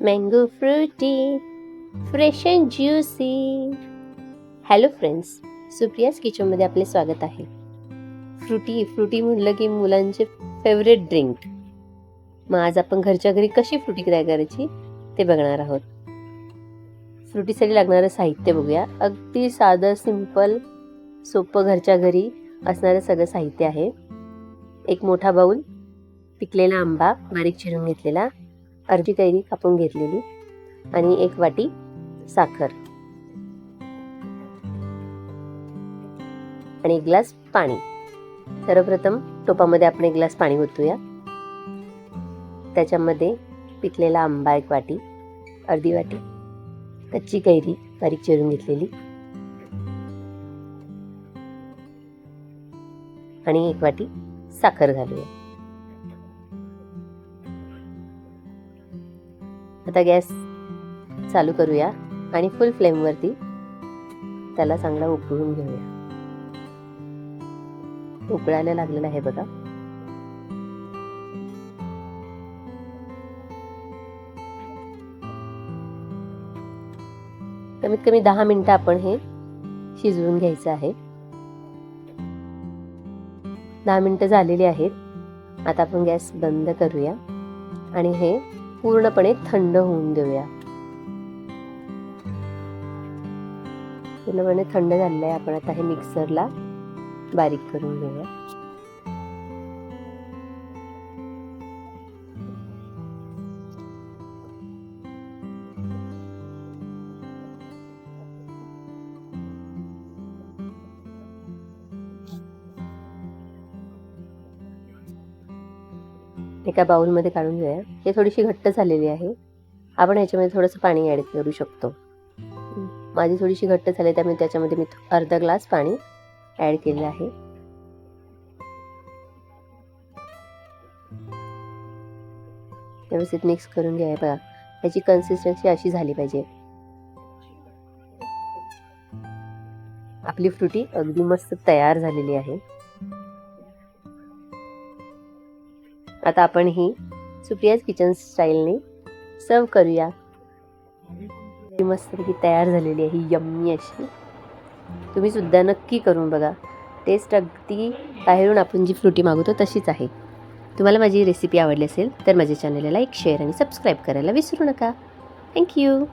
Mango Frooti fresh and juicy. Hello friends, Supriya's किचनमध्ये आपले स्वागत आहे. फ्रुटी म्हटलं की मुलांचे फेवरेट ड्रिंक. मग आज आपण घरच्या घरी कशी फ्रुटी तयार करायची ते बघणार आहोत. फ्रुटीसाठी लागणारं साहित्य बघूया. अगदी साधं सिंपल सोपं घरच्या घरी असणारं सगळं साहित्य आहे. एक मोठा बाऊल पिकलेला आंबा बारीक चिरून घेतलेला, अर्धी कैरी कापून घेतलेली आणि एक वाटी साखर आणि एक ग्लास पाणी. सर्वप्रथम टोपामध्ये आपण एक ग्लास पाणी ओतूया. त्याच्यामध्ये पिकलेला आंबा एक वाटी, अर्धी वाटी कच्ची कैरी बारीक चिरून घेतलेली आणि एक वाटी साखर घालूया. आता गॅस चालू करूया आणि फुल फ्लेमवरती त्याला चांगला उकळून घेऊया. उकळायला लागलेला आहे बघा. कमीत कमी 10 मिनिटं आपण हे शिजवून घ्यायचं आहे. 10 मिनिटं झालेली आहेत. आता आपण गॅस बंद करूया आणि हे पूर्णपणे थंड होऊन देऊया. पूर्णपणे थंड झालेलं आहे. आपण आता हे मिक्सरला बारीक करून घेऊया. एका बाउलमध्ये काढून घेऊया. हे थोडीशी घट्ट झालेली आहे. आपण ह्याच्यामध्ये थोडंसं पाणी ॲड करू शकतो. माझी थोडीशी घट्ट झाली त्यामुळे त्याच्यामध्ये मी अर्धा ग्लास पाणी ॲड केलेलं आहे. व्यवस्थित मिक्स करून घ्या. बघा, ह्याची कन्सिस्टन्सी अशी झाली पाहिजे. आपली फ्रुटी अगदी मस्त तयार झालेली आहे. आता आपण ही सुप्रियाज किचन स्टाईलने सर्व करूया. मस्तपैकी तयार झालेली आहे ही यम्मी अशी. तुम्ही सुद्धा नक्की करून बघा. टेस्ट अगदी बाहेरून आपण जी फ्रुटी मागवतो तशीच आहे. तुम्हाला माझी रेसिपी आवडली असेल तर माझ्या चॅनलला लाईक, शेअर आणि सबस्क्राईब करायला विसरू नका. थँक्यू.